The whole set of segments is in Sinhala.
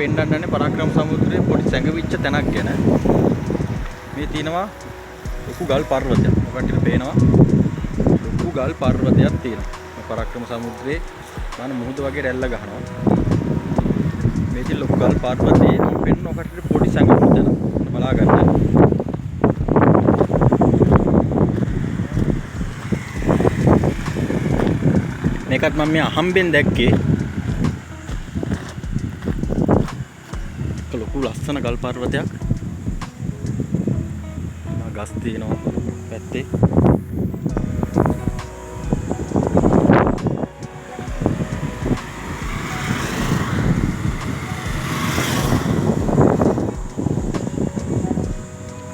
පෙන්නන්නන්නේ පරාක්‍රම සමුද්‍රයේ පොඩි සැඟවිච්ච තැනක් ගැන. මේ තියෙනවා ලොකු ගල් පර්වතයක්. ඔකට පේනවා ලොකු ගල් පර්වතයක් තියෙනවා. මේ පරාක්‍රම සමුද්‍රයේ දාන මුහුද වගේ රැල්ල ගහනවා. මේ තියෙන ලොකු ගල් පර්වතයේ පෙන්න ඔකට පොඩි සැඟවිච්ච තැන. බලා ගන්න. මේකත් මම මේ අහම්බෙන් දැක්කේ. ලොකු ලස්සන ගල් පර්වතයක්. ගස් තියෙනවා පැත්තේ.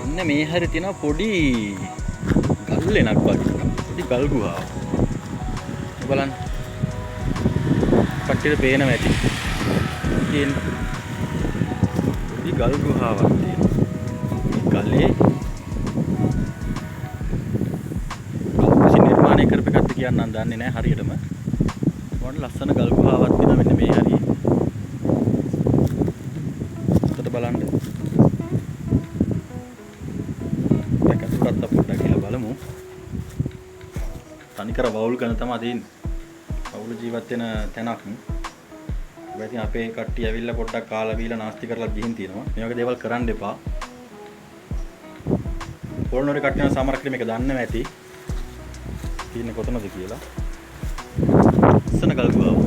අන්න මේ හැරි තියෙන පොඩි ගල් ලෙනක් වගේ. පොඩි ගල් ගුහාවක්. බලන්න. කට්ටියට පේනවා ඇති. තියෙන පොඩි ගල් ගුහාවක් තියෙනවා. ගලේ නිර්මාණය කරපු එකක්ද කියන්න නම් දන්නේ නැහැ හරියටම. මොන ලස්සන ගල් ගුහාවක් තියෙනවා මෙන්න මේ හරිය. උඩට බලන්න. දැක්කත් පොඩ්ඩක් කියලා බලමු. තනිකර වවුල් ගන්න තමයි තියෙන්නේ. වවුල් ජීවත් වෙන තැනක්. ඉතින් අපේ කට්ටිය ඇවිල්ලා පොඩ්ඩක් කාලා බීලා නාස්ති කරලා ගිහින් තියෙනවා. මේ වගේ දේවල් කරන්න එපා. පොළොන්නරුවේ කට්ටියන සමහරක් මේක දන්නේ නැති. තියෙන්නේ කොතනද කියලා. ලස්සන ගල් ගුහාව.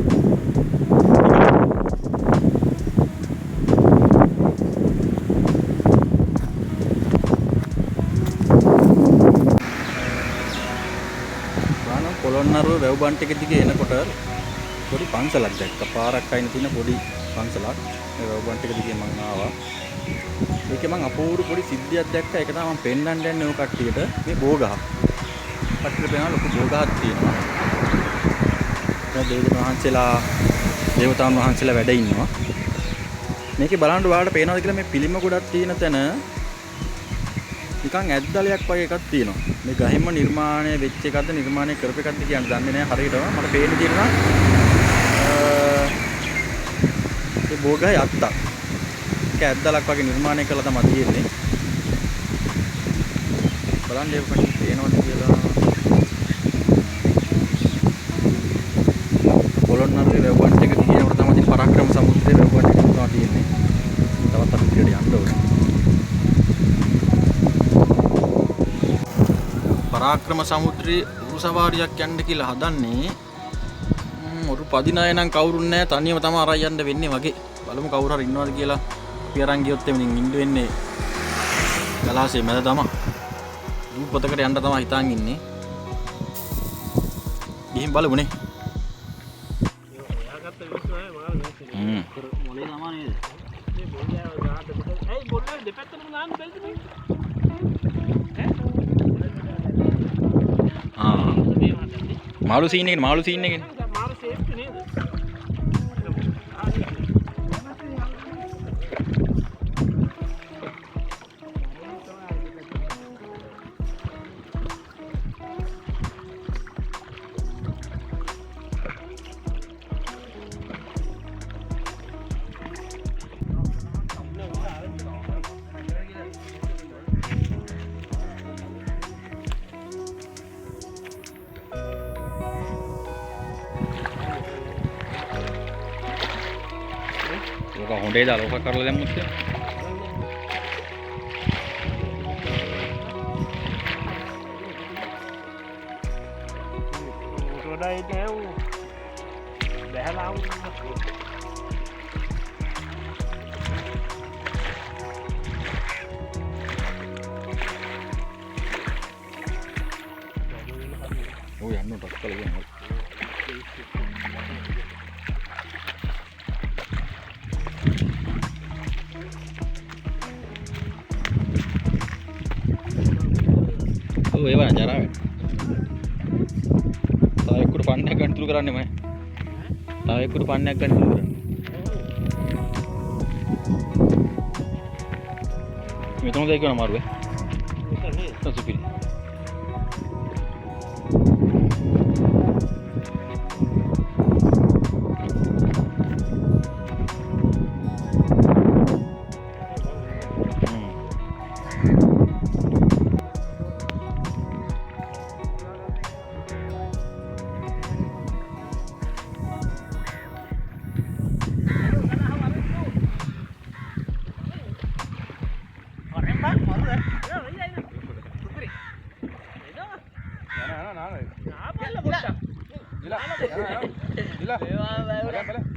පොළොන්නරුව වැව්බන් ටික දිගේ එනකොට පොඩි පන්සලක් දැක්කා. පාරක් අයින තියෙන පොඩි පන්සලක්. මේ වැව්බන් ටික දිගේ මම ආවා. ඒකේ මම අපූර්ව පොඩි සිද්ධියක් දැක්කා. ඒක තමයි මම පෙන්වන්න යන්නේ ඔය කට්ටියට. මේ බෝගහ. කට්ටියට පේනවා ලොකු බෝගහක් තියෙනවා. දැන් දේවතාවුන් වහන්සේලා වැඩ ඉන්නවා. මේකේ බලන්න ඔයාලට පේනවද කියලා මේ පිළිම ගොඩක් තියෙන තැන නිකන් ඇද්දලයක් වගේ එකක් තියෙනවා. මේ ගහින්ම නිර්මාණය වෙච්ච එකක්ද නිර්මාණය කරපු එකක්ද කියන්න දන්නේ නැහැ හරියටම. මට පේන්නේ තියෙනවා ඒ බෝගහේ අත්තක්. ඒක ඇද්දලක් වගේ නිර්මාණය කළා තමයි තියෙන්නේ. බලන්න ඒක කොහොමද පේනවද කියලා. පොළොන්නරුවේ වැව්බන් ටික කියනකොට තමයි පරාක්‍රම සමුද්‍රයේ වැව්බන් ටික තමයි තියෙන්නේ. තවත් අපි පිටට යන්න ඕනේ. පරාක්‍රම සමුද්‍රයේ උරු සවාරියක් යන්න කියලා හදන්නේ. උරු පදින අය නම් කවුරුත් නැහැ. තනියම තමයි අරන් යන්න වෙන්නේ වගේ. බලමු කවුරු හරි ඉන්නවද කියලා. අපි අරන් ගියොත් එමින් ඉන්න වෙන්නේ ගලාසේ මැද තමයි. දුප්පතකට යන්න තමයි හිතාන් ඉන්නේ. ගිහින් බලමුනේ. මොලේ නම නේද? මේ බෝලියාව ගාට පිට. ඇයි බෝලියාව දෙපැත්තටම දාන්න බැරිද මේ? මාළු සීන් එකනේ මාළු සීන් එකනේ මාළු සේෆ් නේද හොඳේ දාලා ඔක කරලා දැම්මොත් උඩයි දැව් බහැලා ඔය යන්න ටක් කරලා ගන්න. ඒ වань ජරාවෙන් තව එක්කුට පන්නයක් ගන්න තුරු කරන්නේ මම. තව එක්කුට පන්නයක් ගන්න තුරු කරන්නේ. මෙතන දෙයක් වෙන අමාරුයි. සුපිරි. Gila. Gila. Gila. Gila. Gila.